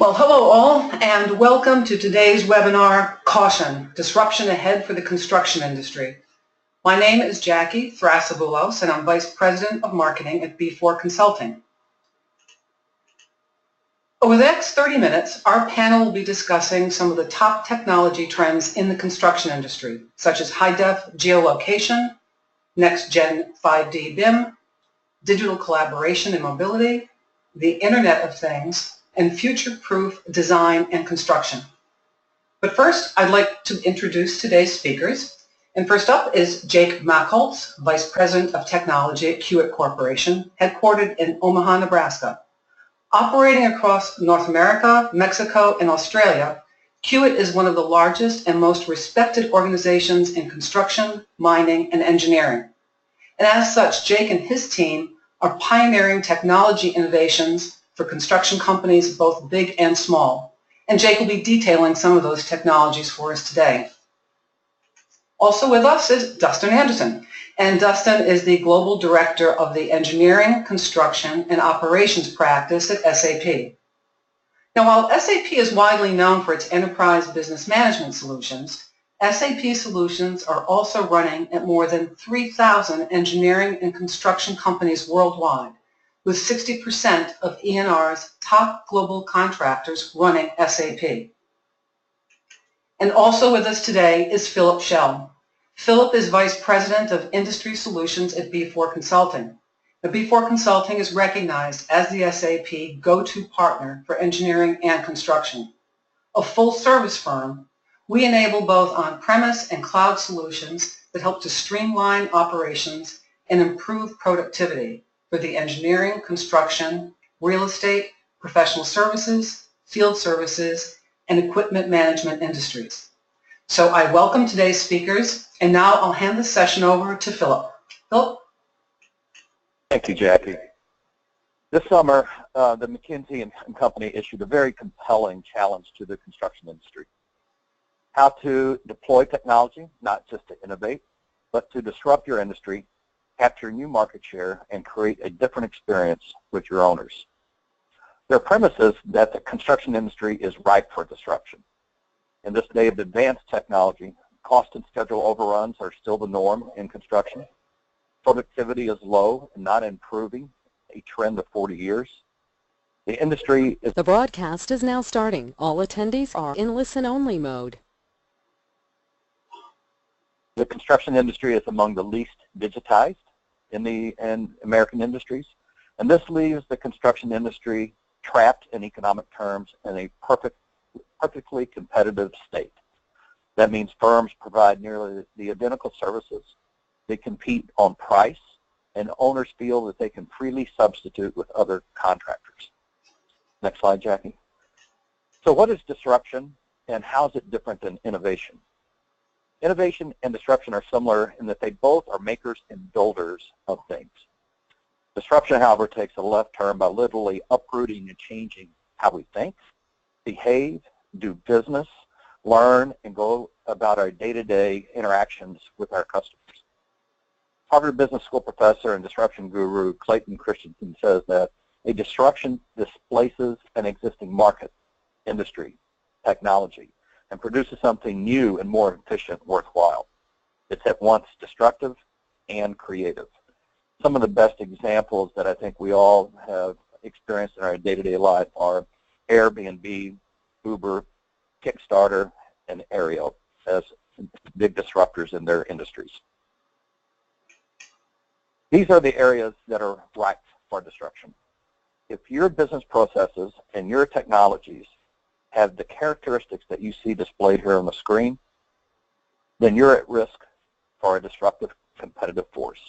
Well, hello all, and welcome to today's webinar, Caution, Disruption Ahead for the Construction Industry. My name is Jackie Thrasopoulos, and I'm Vice President of Marketing at B4 Consulting. Over the next 30 minutes, our panel will be discussing some of the top technology trends in the construction industry, such as high-def geolocation, next-gen 5D BIM, digital collaboration and mobility, the Internet of Things, and future-proof design and construction. But first, I'd like to introduce today's speakers. And first up is Jake Mackholtz, Vice President of Technology at Kiewit Corporation, headquartered in Omaha, Nebraska. Operating across North America, Mexico, and Australia, Kiewit is one of the largest and most respected organizations in construction, mining, and engineering. And as such, Jake and his team are pioneering technology innovations for construction companies, both big and small. And Jake will be detailing some of those technologies for us today. Also with us is Dustin Anderson. And Dustin is the Global Director of the Engineering, Construction, and Operations practice at SAP. Now, while SAP is widely known for its enterprise business management solutions, SAP solutions are also running at more than 3,000 engineering and construction companies worldwide, with 60% of ENR's top global contractors running SAP. And also with us today is Philip Schell. Philip is Vice President of Industry Solutions at B4 Consulting. Now, B4 Consulting is recognized as the SAP go-to partner for engineering and construction. A full-service firm, we enable both on-premise and cloud solutions that help to streamline operations and improve productivity for the engineering, construction, real estate, professional services, field services, and equipment management industries. So I welcome today's speakers, and now I'll hand the session over to Philip. Philip? Thank you, Jackie. This summer, the McKinsey and Company issued a very compelling challenge to the construction industry. How to deploy technology, not just to innovate, but to disrupt your industry, capture new market share, and create a different experience with your owners. Their premise is that the construction industry is ripe for disruption. In this day of advanced technology, cost and schedule overruns are still the norm in construction. Productivity is low and not improving, a trend of 40 years. The industry is... The broadcast is now starting. All attendees are in listen-only mode. The construction industry is among the least digitized in American industries, and this leaves the construction industry trapped in economic terms in a perfectly competitive state. That means firms provide nearly the identical services. They compete on price, and owners feel that they can freely substitute with other contractors. Next slide, Jackie. So what is disruption, and how is it different than innovation? Innovation and disruption are similar in that they both are makers and builders of things. Disruption, however, takes a left turn by literally uprooting and changing how we think, behave, do business, learn, and go about our day-to-day interactions with our customers. Harvard Business School professor and disruption guru Clayton Christensen says that a disruption displaces an existing market, industry, technology, and produces something new and more efficient, worthwhile. It's at once destructive and creative. Some of the best examples that I think we all have experienced in our day-to-day life are Airbnb, Uber, Kickstarter, and Ariel as big disruptors in their industries. These are the areas that are ripe for disruption. If your business processes and your technologies have the characteristics that you see displayed here on the screen, then you're at risk for a disruptive competitive force.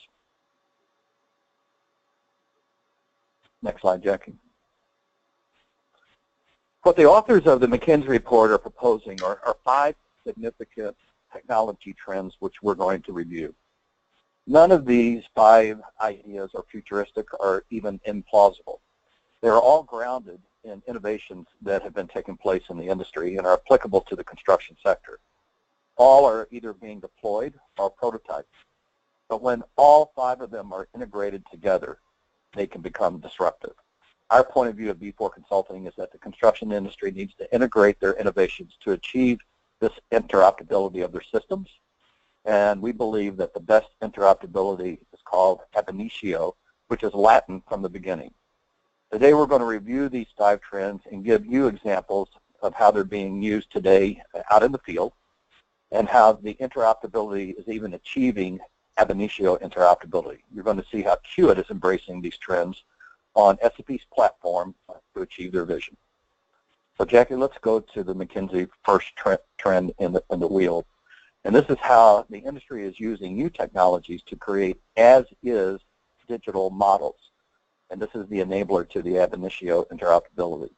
Next slide, Jackie. What the authors of the McKinsey Report are proposing are 5 significant technology trends which we're going to review. None of these 5 ideas are futuristic or even implausible. They're all grounded in innovations that have been taking place in the industry and are applicable to the construction sector. All are either being deployed or prototyped. But when all 5 of them are integrated together, they can become disruptive. Our point of view of B4 Consulting is that the construction industry needs to integrate their innovations to achieve this interoperability of their systems. And we believe that the best interoperability is called ab initio, which is Latin from the beginning. Today we're going to review these 5 trends and give you examples of how they're being used today out in the field and how the interoperability is even achieving ab initio interoperability. You're going to see how Kiewit is embracing these trends on SAP's platform to achieve their vision. So Jackie, let's go to the McKinsey first trend in the wheel. And this is how the industry is using new technologies to create as-is digital models. And this is the enabler to the ab initio interoperability.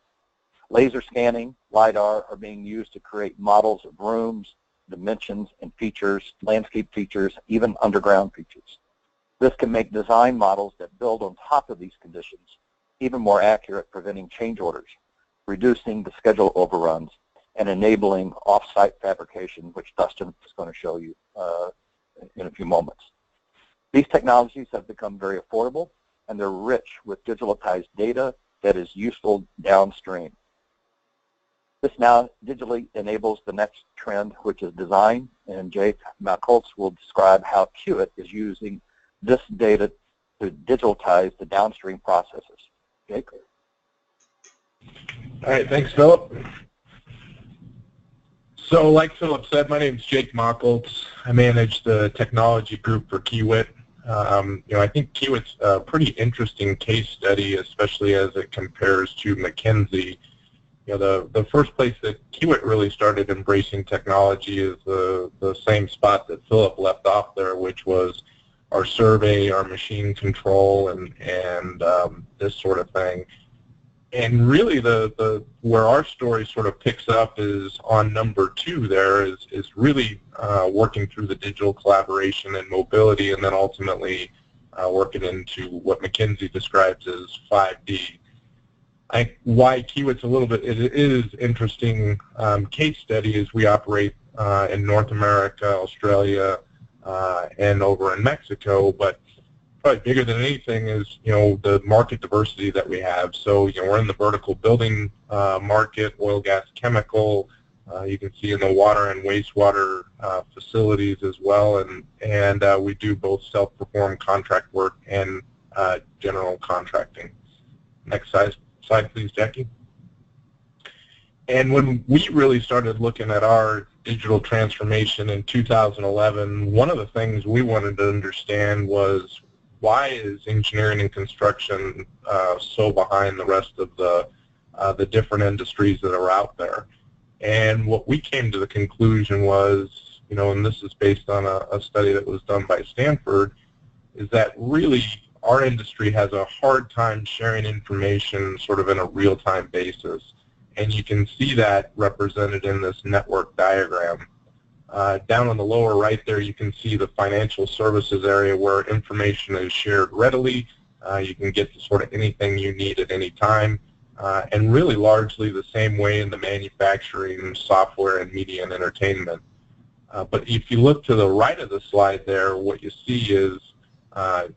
Laser scanning, LiDAR, are being used to create models of rooms, dimensions, and features, landscape features, even underground features. This can make design models that build on top of these conditions even more accurate, preventing change orders, reducing the schedule overruns, and enabling off-site fabrication, which Dustin is going to show you in a few moments. These technologies have become very affordable, and they're rich with digitalized data that is useful downstream. This now digitally enables the next trend, which is design, and Jake Malcoltz will describe how Kiewit is using this data to digitalize the downstream processes. Jake? All right, thanks, Philip. So like Philip said, my name is Jake Malcoltz. I manage the technology group for Kiewit. I think Kiewit's a pretty interesting case study, especially as it compares to McKinsey. The first place that Kiewit really started embracing technology is the same spot that Philip left off there, which was our survey, our machine control, and this sort of thing. And really, where our story sort of picks up is on number 2. There is really working through the digital collaboration and mobility, and then ultimately working into what McKinsey describes as 5D. I think why Kiewit's it is interesting case study is we operate in North America, Australia, and over in Mexico, but probably bigger than anything is, the market diversity that we have. So, we're in the vertical building market, oil, gas, chemical. You can see in the water and wastewater facilities as well, and we do both self-performed contract work and general contracting. Next slide, please, Jackie. And when we really started looking at our digital transformation in 2011, one of the things we wanted to understand was why is engineering and construction so behind the rest of the different industries that are out there? And what we came to the conclusion was, and this is based on a study that was done by Stanford, is that really our industry has a hard time sharing information sort of in a real-time basis. And you can see that represented in this network diagram. Down on the lower right there, you can see the financial services area where information is shared readily. You can get to sort of anything you need at any time. And really largely the same way in the manufacturing, software, and media and entertainment. But if you look to the right of the slide there, what you see is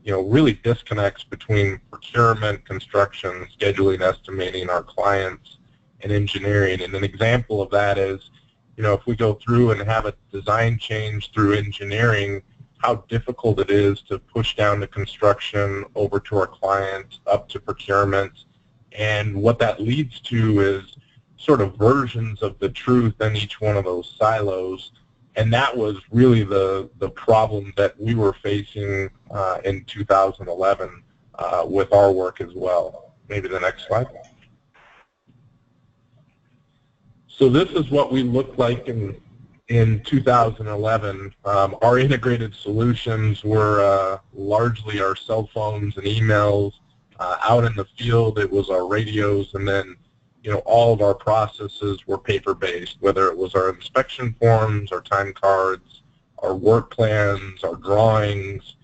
really disconnects between procurement, construction, scheduling, estimating, our clients, and engineering. And an example of that is, if we go through and have a design change through engineering, how difficult it is to push down the construction over to our clients, up to procurement. And what that leads to is sort of versions of the truth in each one of those silos. And that was really the problem that we were facing in 2011 with our work as well. Maybe the next slide. So this is what we looked like in 2011. Our integrated solutions were largely our cell phones and emails. Out in the field, it was our radios, and then all of our processes were paper-based, whether it was our inspection forms, our time cards, our work plans, our drawings,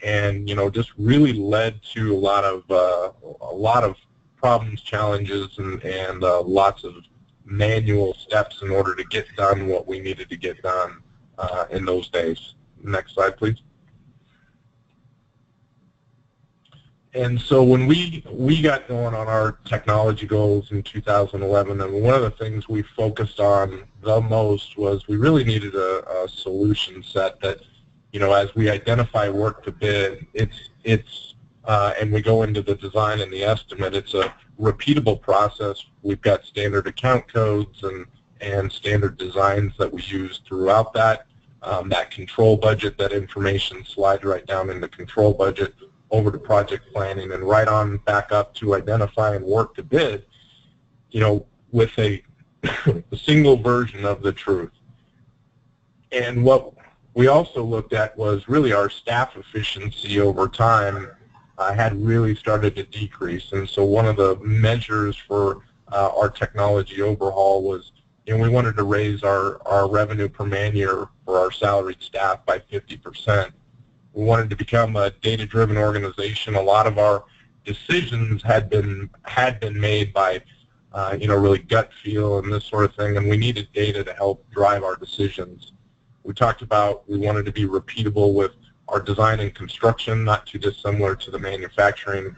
and just really led to a lot of problems, challenges, and lots of manual steps in order to get done what we needed to get done in those days. Next slide, please. And so when we got going on our technology goals in 2011, and one of the things we focused on the most was we really needed a solution set that, you know, as we identify work to bid, and we go into the design and the estimate, it's a repeatable process. We've got standard account codes and standard designs that we use throughout that. That control budget, that information slides right down in the control budget over to project planning and right on back up to identifying work to bid, you know, with a single version of the truth. And what we also looked at was really our staff efficiency over time had really started to decrease. And so one of the measures for our technology overhaul was, you know, we wanted to raise our revenue per man year for our salaried staff by 50%. We wanted to become a data-driven organization. A lot of our decisions had been made by, you know, really gut feel and this sort of thing, and we needed data to help drive our decisions. We talked about we wanted to be repeatable with our design and construction, not too dissimilar to the manufacturing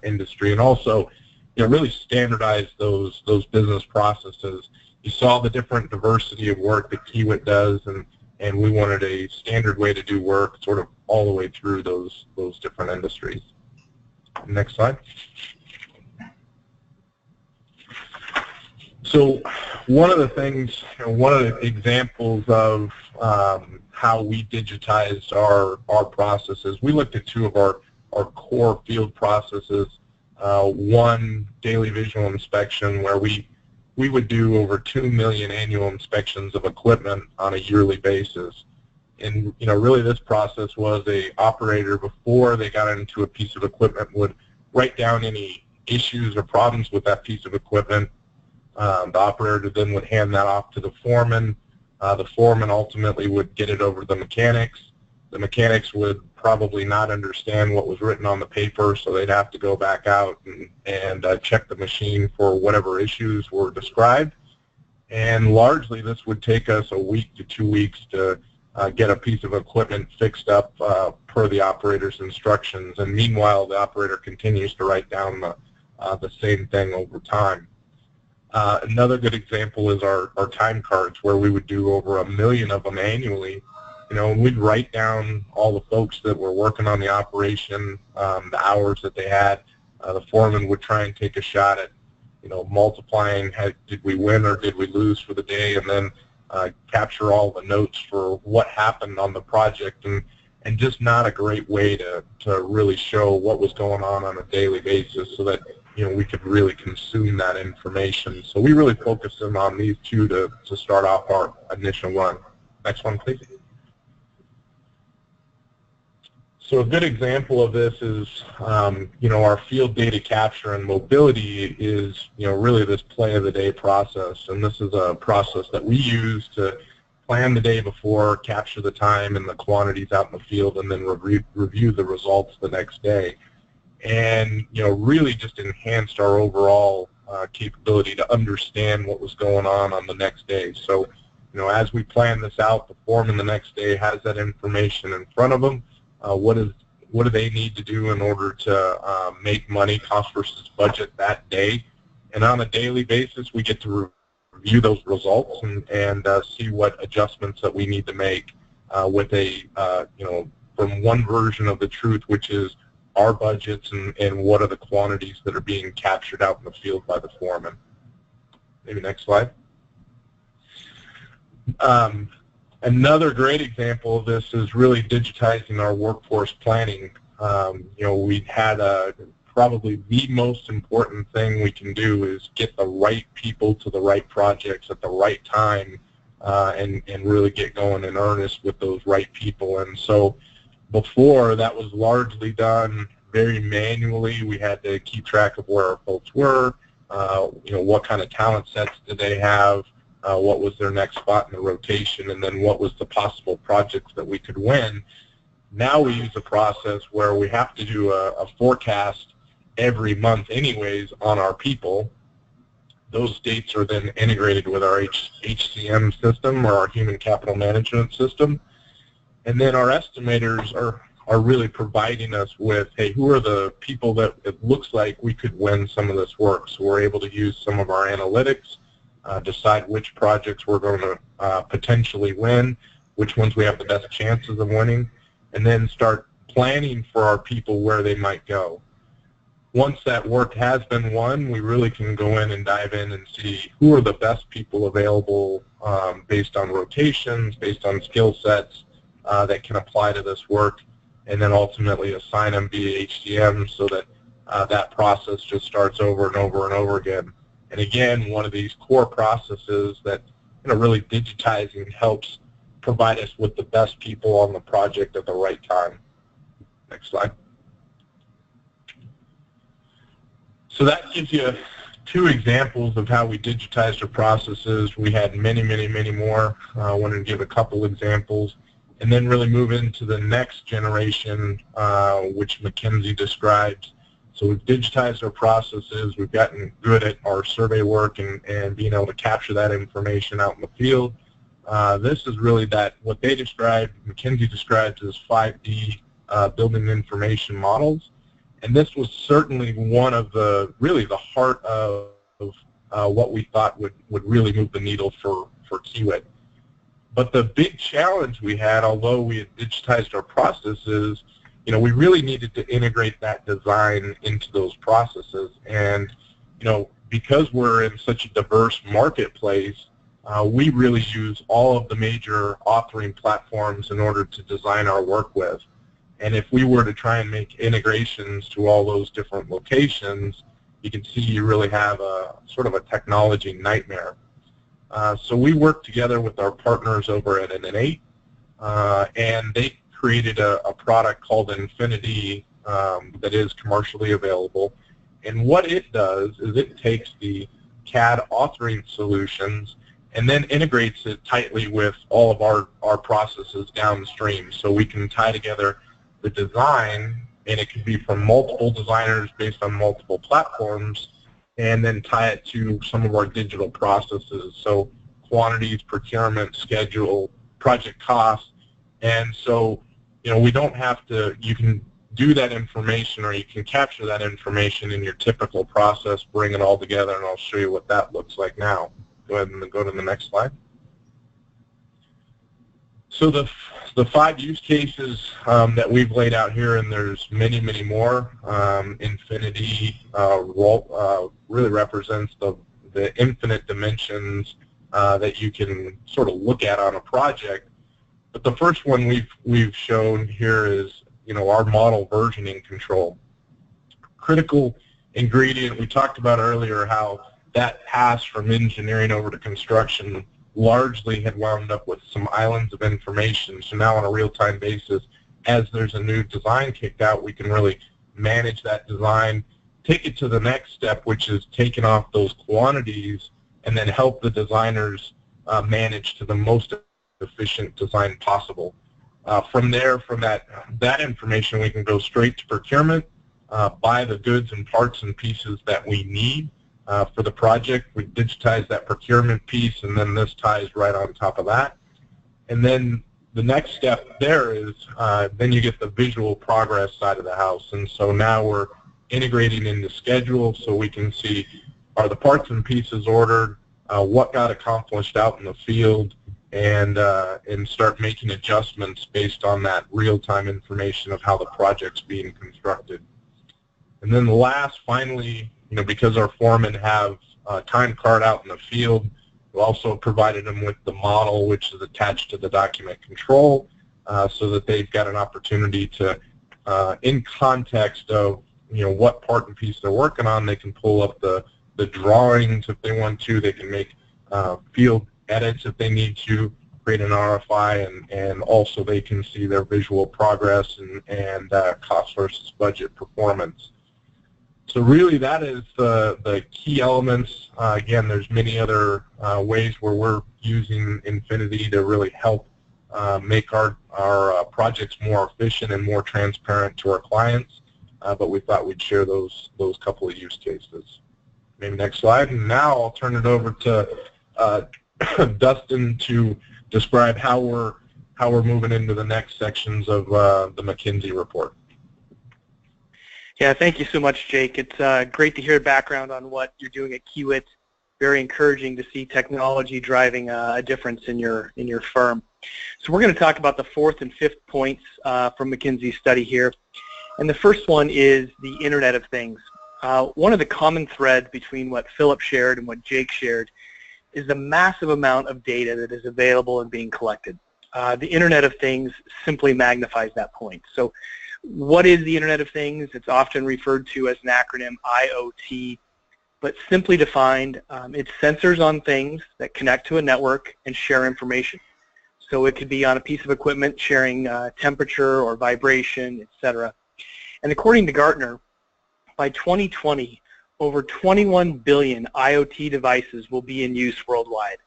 industry, and also, you know, really standardize those business processes. You saw the different diversity of work that Kiewit does, and we wanted a standard way to do work sort of all the way through those different industries. Next slide. So one of the things, you know, one of the examples of how we digitized our processes, we looked at two of our core field processes. One, daily visual inspection, where we would do over 2 million annual inspections of equipment on a yearly basis. And, you know, really this process was a operator, before they got into a piece of equipment, would write down any issues or problems with that piece of equipment. The operator then would hand that off to the foreman. The foreman ultimately would get it over to the mechanics. The mechanics would probably not understand what was written on the paper, so they'd have to go back out and check the machine for whatever issues were described. And largely this would take us a week to 2 weeks to get a piece of equipment fixed up per the operator's instructions. And meanwhile, the operator continues to write down the same thing over time. Another good example is our time cards, where we would do over 1 million of them annually. You know, and we'd write down all the folks that were working on the operation, the hours that they had. The foreman would try and take a shot at, you know, multiplying, did we win or did we lose for the day, and then capture all the notes for what happened on the project, and just not a great way to really show what was going on a daily basis, so that, you know, we could really consume that information. So we really focused in on these two to start off our initial run. Next one, please. So a good example of this is, you know, our field data capture and mobility is, you know, really this play of the day process. And this is a process that we use to plan the day before, capture the time and the quantities out in the field, and then review the results the next day. And, you know, really just enhanced our overall capability to understand what was going on the next day. So, you know, as we plan this out, the foreman the next day has that information in front of them. What do they need to do in order to make money, cost versus budget that day? And on a daily basis, we get to review those results and see what adjustments that we need to make with a, you know, from one version of the truth, which is our budgets and what are the quantities that are being captured out in the field by the foreman. Maybe next slide. Another great example of this is really digitizing our workforce planning. You know, we had probably the most important thing we can do is get the right people to the right projects at the right time, and really get going in earnest with those right people. And so before, that was largely done very manually. We had to keep track of where our folks were, you know, what kind of talent sets did they have, what was their next spot in the rotation, and then what was the possible projects that we could win. Now we use a process where we have to do a forecast every month anyways on our people. Those dates are then integrated with our HCM system, or our human capital management system. And then our estimators are are really providing us with, hey, who are the people that it looks like we could win some of this work? So we're able to use some of our analytics, decide which projects we're going to potentially win, which ones we have the best chances of winning, and then start planning for our people where they might go. Once that work has been won, we really can go in and dive in and see who are the best people available based on rotations, based on skill sets that can apply to this work, and then ultimately assign them via HCM so that that process just starts over and over and over again. And again, one of these core processes that really digitizing helps provide us with the best people on the project at the right time. Next slide. So that gives you two examples of how we digitized our processes. We had many, many, many more. I wanted to give a couple examples and then really move into the next generation, which McKinsey describes. So we've digitized our processes. We've gotten good at our survey work and being able to capture that information out in the field. This is really what they described, McKinsey describes as 5D building information models. And this was certainly one of the heart of what we thought would really move the needle for Kiewit. But the big challenge we had, although we had digitized our processes, we really needed to integrate that design into those processes. And because we're in such a diverse marketplace, we really use all of the major authoring platforms in order to design our work with. And if we were to try and make integrations to all those different locations, you can see you really have a sort of a technology nightmare. So we worked together with our partners over at N8, and they created a product called Infinity that is commercially available. And what it does is it takes the CAD authoring solutions and then integrates it tightly with all of our processes downstream. So we can tie together the design, and it can be from multiple designers based on multiple platforms, and then tie it to some of our digital processes. So quantities, procurement, schedule, project costs. And so, we don't have to, you can do that information, or you can capture that information in your typical process, bring it all together, and I'll show you what that looks like now. Go ahead and go to the next slide. So the 5 use cases that we've laid out here, and there's many, many more. Infinity really represents the infinite dimensions that you can sort of look at on a project. But the first one we've shown here is our model versioning control. Critical ingredient. We talked about earlier how that pass from engineering over to construction largely had wound up with some islands of information. So now on a real-time basis, as there's a new design kicked out, we can really manage that design, take it to the next step, which is taking off those quantities, and then help the designers manage to the most efficient design possible. From there, from that information, we can go straight to procurement, buy the goods and parts and pieces that we need for the project. We digitize that procurement piece, and then this ties right on top of that. And then the next step there is then you get the visual progress side of the house. And so now we're integrating into schedule, so we can see, are the parts and pieces ordered, what got accomplished out in the field, and start making adjustments based on that real-time information of how the project's being constructed. And then the last, finally, because our foremen have time card out in the field, we also provided them with the model, which is attached to the document control, so that they've got an opportunity to, in context of what part and piece they're working on, they can pull up the drawings if they want to. They can make field edits if they need to, create an RFI, and also they can see their visual progress and cost versus budget performance. So really that is the key elements. Again, there's many other ways where we're using Infinity to really help make our projects more efficient and more transparent to our clients, but we thought we'd share those couple of use cases. Maybe next slide. And now I'll turn it over to Dustin to describe how we're how we're moving into the next sections of the McKinsey report. Yeah, thank you so much, Jake. It's great to hear background on what you're doing at Kiewit. Very encouraging to see technology driving a difference in your firm. So we're going to talk about the fourth and fifth points from McKinsey's study here. And the first one is the Internet of Things. One of the common threads between what Philip shared and what Jake shared is the massive amount of data that is available and being collected. The Internet of Things simply magnifies that point. So what is the Internet of Things? It's often referred to as an acronym IoT, but simply defined, it's sensors on things that connect to a network and share information. So it could be on a piece of equipment sharing temperature or vibration, etc. And according to Gartner, by 2020, over 21 billion IoT devices will be in use worldwide,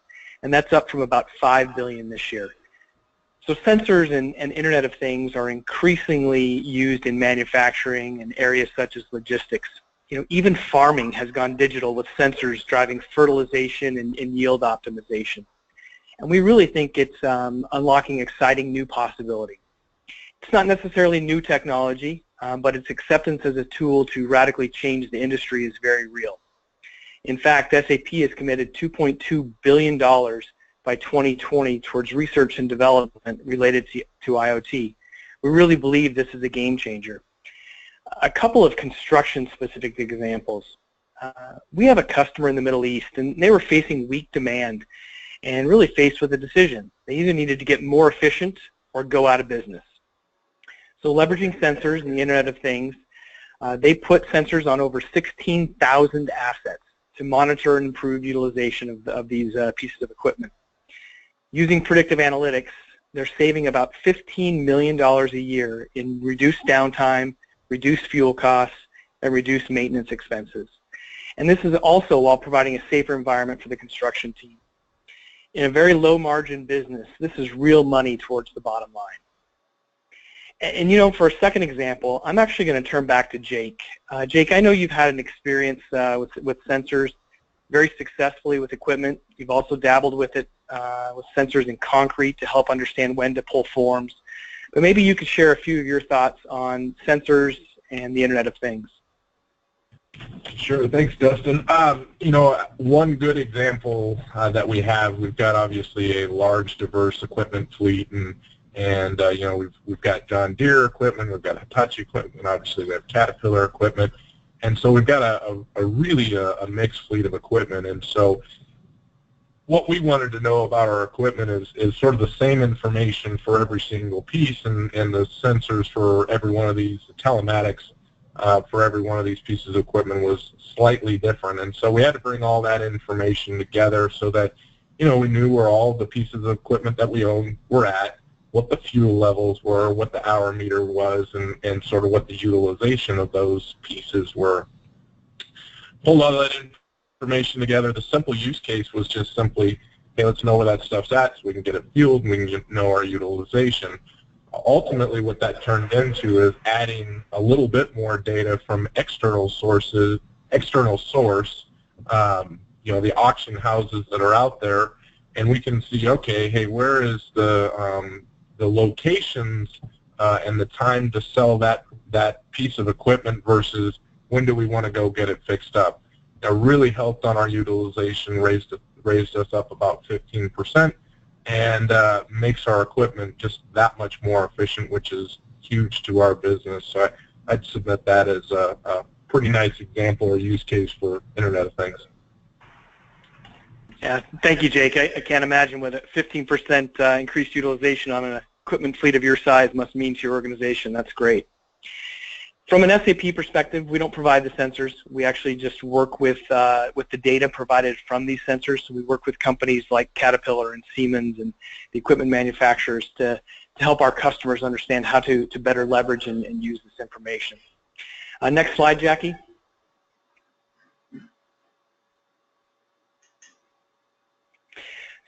and that's up from about 5 billion this year. So sensors and Internet of Things are increasingly used in manufacturing and areas such as logistics. You know, even farming has gone digital with sensors driving fertilization and yield optimization. And we really think it's unlocking exciting new possibility. It's not necessarily new technology, but its acceptance as a tool to radically change the industry is very real. In fact, SAP has committed $2.2 billion by 2020 towards research and development related to IoT. We really believe this is a game changer. A couple of construction-specific examples. We have a customer in the Middle East, and they were facing weak demand and really faced with a decision. They either needed to get more efficient or go out of business. So leveraging sensors and the Internet of Things, they put sensors on over 16,000 assets to monitor and improve utilization of these pieces of equipment. Using predictive analytics, they're saving about $15 million a year in reduced downtime, reduced fuel costs, and reduced maintenance expenses. And this is also while providing a safer environment for the construction team. In a very low margin business, this is real money towards the bottom line. And you know, for a second example, I'm actually going to turn back to Jake. Jake, I know you've had an experience with sensors very successfully with equipment. You've also dabbled with it with sensors in concrete to help understand when to pull forms. But maybe you could share a few of your thoughts on sensors and the Internet of Things. Sure, thanks, Dustin. You know, one good example that we've got obviously a large, diverse equipment fleet, and you know, we've got John Deere equipment, we've got Hitachi equipment, obviously we have Caterpillar equipment, and so we've got a really mixed fleet of equipment. And so what we wanted to know about our equipment is sort of the same information for every single piece, and the sensors for every one of these, the telematics for every one of these pieces of equipment was slightly different. And so we had to bring all that information together so that, you know, we knew where all the pieces of equipment that we own were at, what the fuel levels were, what the hour meter was, and sort of what the utilization of those pieces were. Pulled all that information together. The simple use case was just simply, hey, let's know where that stuff's at so we can get it fueled and we can know our utilization. Ultimately, what that turned into is adding a little bit more data from external source, you know, the auction houses that are out there, and we can see, okay, hey, where is the locations and the time to sell that piece of equipment versus when do we want to go get it fixed up. That really helped on our utilization, raised us up about 15%, and makes our equipment just that much more efficient, which is huge to our business. So I'd submit that as a pretty nice example or use case for Internet of Things. Yeah, thank you, Jake. I can't imagine what a 15% increased utilization on an equipment fleet of your size must mean to your organization. That's great. From an SAP perspective, we don't provide the sensors. We actually just work with the data provided from these sensors. So we work with companies like Caterpillar and Siemens and the equipment manufacturers to help our customers understand how to better leverage and use this information. Next slide, Jackie.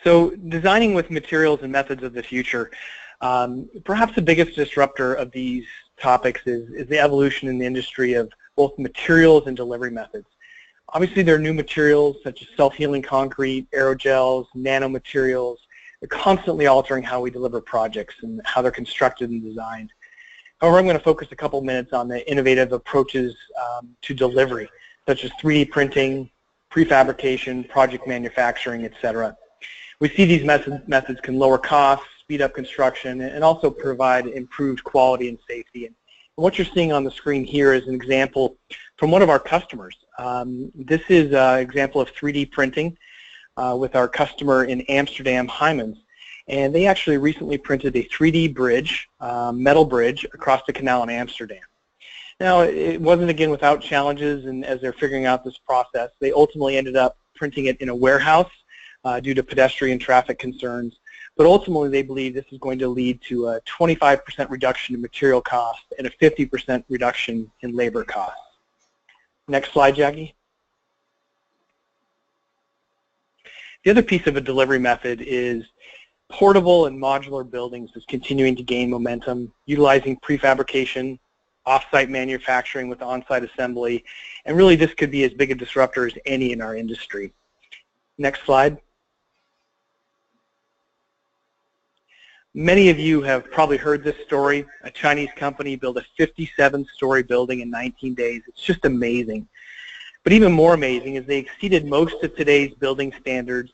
So designing with materials and methods of the future, perhaps the biggest disruptor of these topics is the evolution in the industry of both materials and delivery methods. Obviously, there are new materials such as self-healing concrete, aerogels, nanomaterials They're constantly altering how we deliver projects and how they're constructed and designed. However, I'm going to focus a couple minutes on the innovative approaches to delivery, such as 3D printing, prefabrication, project manufacturing, etc. We see these methods can lower costs, speed up construction, and also provide improved quality and safety. And what you're seeing on the screen here is an example from one of our customers. This is an example of 3D printing with our customer in Amsterdam, Heijmans. And they actually recently printed a 3D bridge, metal bridge, across the canal in Amsterdam. Now, it wasn't, again, without challenges, and as they're figuring out this process, they ultimately ended up printing it in a warehouse due to pedestrian traffic concerns. But ultimately, they believe this is going to lead to a 25% reduction in material costs and a 50% reduction in labor costs. Next slide, Jackie. The other piece of a delivery method is portable and modular buildings is continuing to gain momentum, utilizing prefabrication, off-site manufacturing with on-site assembly, and really this could be as big a disruptor as any in our industry. Next slide. Many of you have probably heard this story. A Chinese company built a 57-story building in 19 days. It's just amazing. But even more amazing is they exceeded most of today's building standards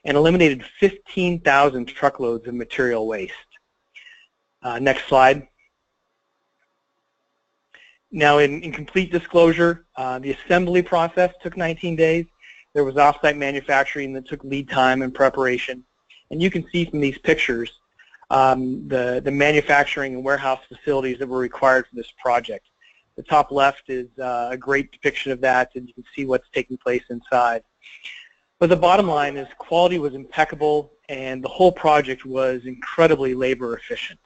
and eliminated 15,000 truckloads of material waste. Next slide. Now, in complete disclosure, the assembly process took 19 days. There was off-site manufacturing that took lead time and preparation. And you can see from these pictures the manufacturing and warehouse facilities that were required for this project. The top left is a great depiction of that, and you can see what's taking place inside. But the bottom line is quality was impeccable, and the whole project was incredibly labor efficient.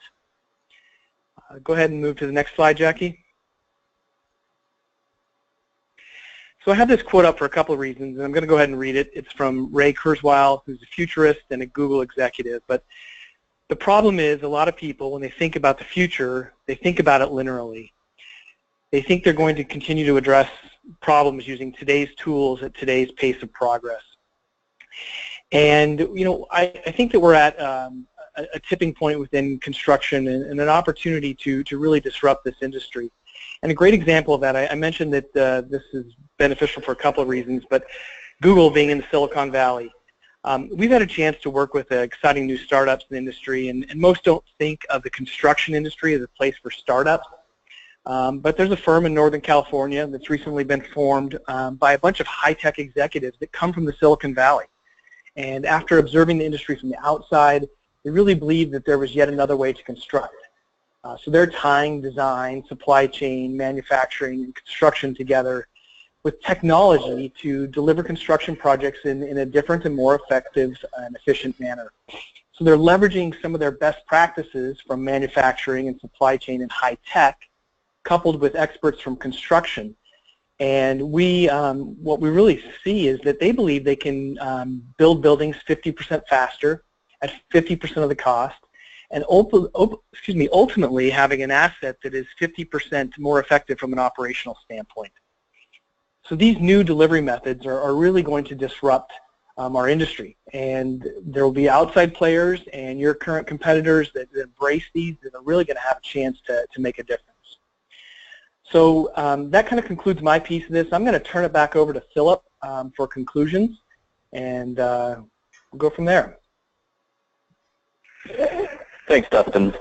Go ahead and move to the next slide, Jackie. So I have this quote up for a couple of reasons, and I'm going to go ahead and read it. It's from Ray Kurzweil, who's a futurist and a Google executive. But the problem is a lot of people, when they think about the future, they think about it linearly. They think they're going to continue to address problems using today's tools at today's pace of progress. And, you know, I think that we're at a tipping point within construction and an opportunity to really disrupt this industry. And a great example of that, I mentioned that this is beneficial for a couple of reasons, but Google being in the Silicon Valley, we've had a chance to work with exciting new startups in the industry, and most don't think of the construction industry as a place for startups. But there's a firm in Northern California that's recently been formed by a bunch of high-tech executives that come from the Silicon Valley. And after observing the industry from the outside, they really believed that there was yet another way to construct. So they're tying design, supply chain, manufacturing, and construction together with technology to deliver construction projects in a different and more effective and efficient manner. So they're leveraging some of their best practices from manufacturing and supply chain and high tech, coupled with experts from construction. And what we really see is that they believe they can build buildings 50% faster at 50% of the cost, and ultimately having an asset that is 50% more effective from an operational standpoint. So these new delivery methods are really going to disrupt our industry, and there will be outside players and your current competitors that embrace these that are really going to have a chance to make a difference. So that kind of concludes my piece of this. I'm going to turn it back over to Philip for conclusions, and we'll go from there. Thanks, Dustin.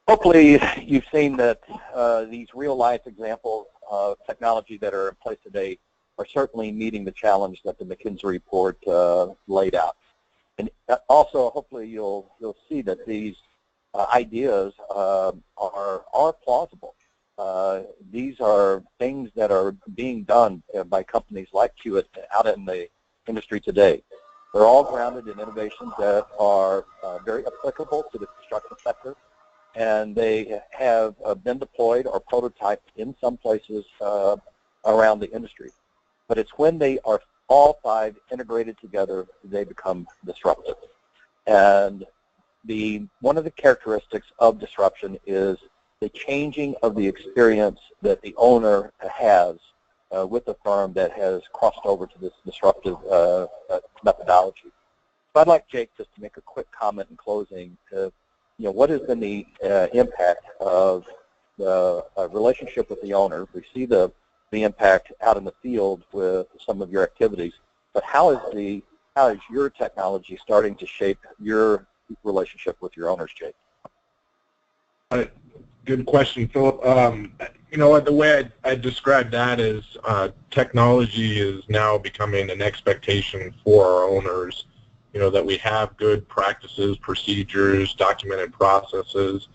Hopefully you've seen that these real-life examples of technology that are in place today are certainly meeting the challenge that the McKinsey Report laid out. And also, hopefully you'll see that these ideas are plausible. These are things that are being done by companies like Kiewit out in the industry today. They're all grounded in innovations that are very applicable to the construction sector, and they have been deployed or prototyped in some places around the industry. But it's when they are all five integrated together, they become disruptive. And one of the characteristics of disruption is the changing of the experience that the owner has with the firm that has crossed over to this disruptive methodology. I'd like Jake just to make a quick comment in closing. What has been the impact of the relationship with the owner? We see the impact out in the field with some of your activities, but how is your technology starting to shape your relationship with your owners, Jake? Good question, Philip. The way I describe that is technology is now becoming an expectation for our owners, that we have good practices, procedures, documented processes,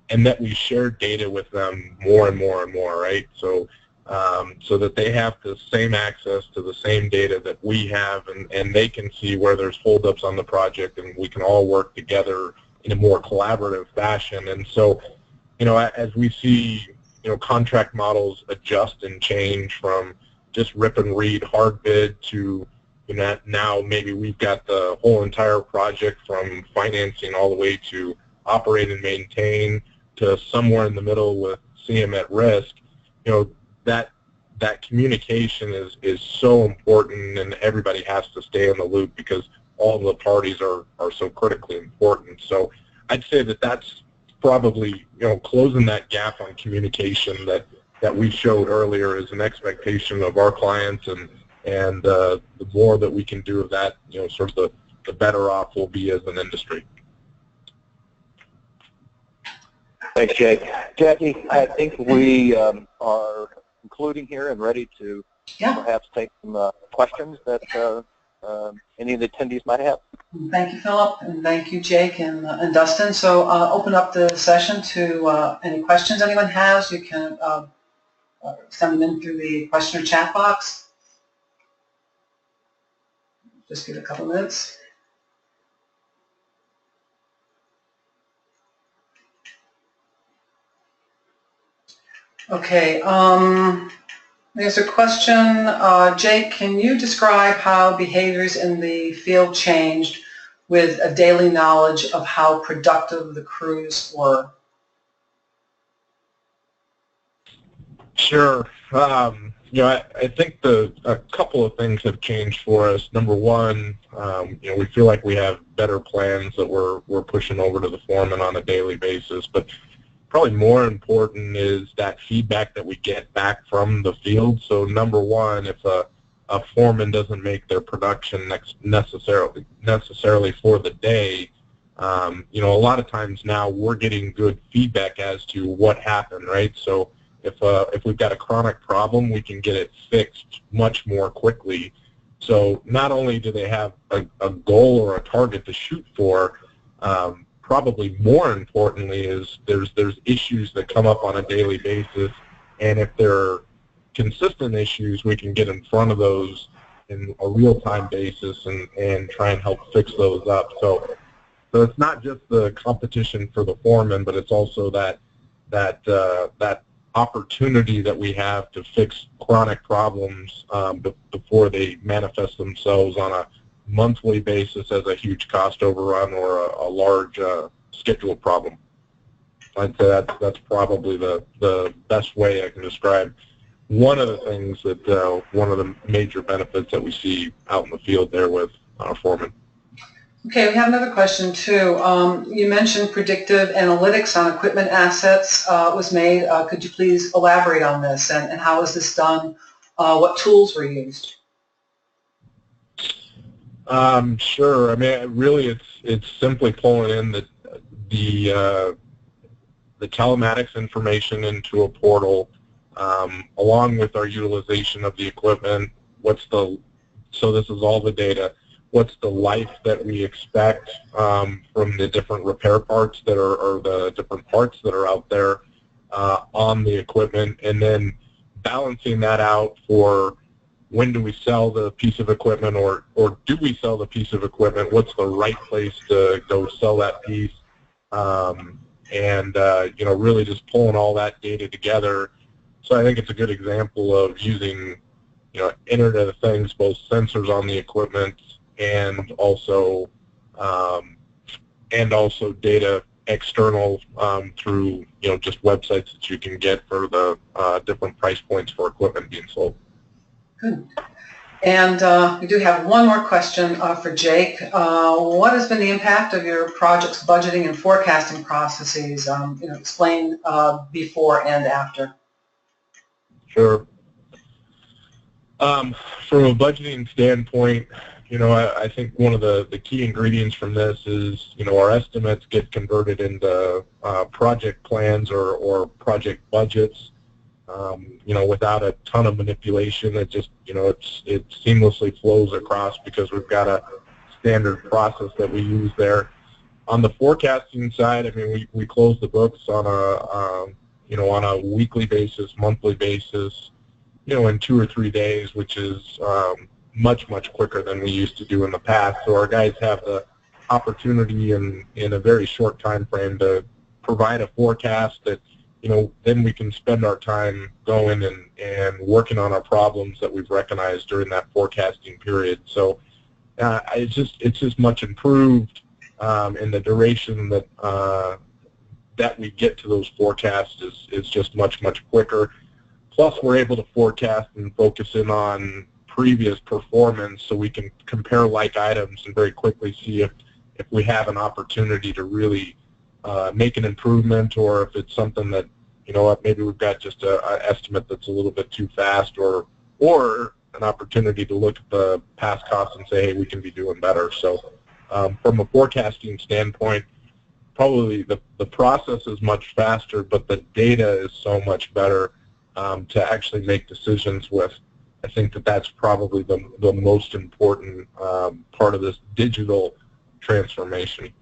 and that we share data with them more and more and more, right? So that they have the same access to the same data that we have, and they can see where there's holdups on the project, and we can all work together in a more collaborative fashion. And so, as we see, contract models adjust and change from just rip and read hard bid to, now maybe we've got the whole entire project from financing all the way to operate and maintain to somewhere in the middle with CM at risk, that communication is so important, and everybody has to stay in the loop because all the parties are so critically important. So I'd say that's probably, closing that gap on communication that we showed earlier is an expectation of our clients, and the more that we can do of that, sort of the better off we'll be as an industry. Thanks, Jake. Jackie, I think we are concluding here and ready to perhaps take some questions that any of the attendees might have. Thank you, Philip, and thank you, Jake and Dustin. So open up the session to any questions anyone has. You can send them in through the question or chat box. Just give it a couple minutes. Okay, there's a question. Jake, can you describe how behaviors in the field changed with a daily knowledge of how productive the crews were? Sure. I think a couple of things have changed for us. Number one, we feel like we have better plans that we're pushing over to the foreman on a daily basis, but probably more important is that feedback that we get back from the field. So number one, if a foreman doesn't make their production necessarily for the day, a lot of times now we're getting good feedback as to what happened, right? So if we've got a chronic problem, we can get it fixed much more quickly. So not only do they have a goal or a target to shoot for, probably more importantly is there's issues that come up on a daily basis, and if they're consistent issues, we can get in front of those in a real-time basis and try and help fix those up. So it's not just the competition for the foreman, but it's also that opportunity that we have to fix chronic problems before they manifest themselves on a monthly basis as a huge cost overrun or a large schedule problem. I'd say that's probably the best way I can describe one of the things that one of the major benefits that we see out in the field there with our foreman. Okay, we have another question too. You mentioned predictive analytics on equipment assets was made. Could you please elaborate on this and how is this done? What tools were used? Sure. I mean, really, it's simply pulling in the telematics information into a portal, along with our utilization of the equipment. So this is all the data. What's the life that we expect from the different repair parts that are, or the different parts that are out there on the equipment, and then balancing that out for when do we sell the piece of equipment, or do we sell the piece of equipment? What's the right place to go sell that piece? Really just pulling all that data together. So I think it's a good example of using, Internet of Things, both sensors on the equipment and also data external through, just websites that you can get for the different price points for equipment being sold. Good. And we do have one more question for Jake. What has been the impact of your project's budgeting and forecasting processes? Explain before and after. Sure. From a budgeting standpoint, I think one of the key ingredients from this is, our estimates get converted into project plans or project budgets, without a ton of manipulation. It just, it seamlessly flows across because we've got a standard process that we use there. On the forecasting side, I mean, we close the books on a weekly basis, monthly basis, in 2 or 3 days, which is much quicker than we used to do in the past. So our guys have the opportunity in a very short time frame to provide a forecast that, then we can spend our time going and working on our problems that we've recognized during that forecasting period. So it's just much improved, and the duration that we get to those forecasts is just much quicker. Plus, we're able to forecast and focus in on previous performance, so we can compare like items and very quickly see if we have an opportunity to really make an improvement, or if it's something that, maybe we've got just an estimate that's a little bit too fast, or an opportunity to look at the past costs and say, hey, we can be doing better. So from a forecasting standpoint, probably the process is much faster, but the data is so much better to actually make decisions with. I think that's probably the most important part of this digital transformation.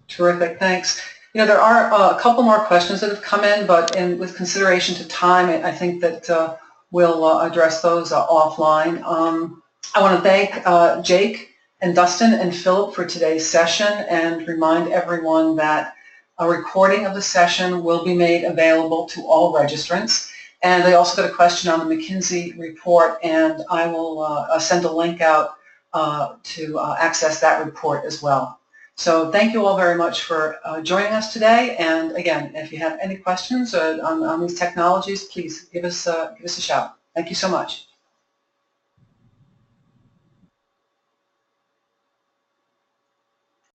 Terrific, thanks. There are a couple more questions that have come in, but with consideration to time, I think that we'll address those offline. I want to thank Jake and Dustin and Philip for today's session, and remind everyone that a recording of the session will be made available to all registrants. And I also got a question on the McKinsey report, and I will send a link out to access that report as well. So thank you all very much for joining us today. And again, if you have any questions on these technologies, please give us a shout. Thank you so much.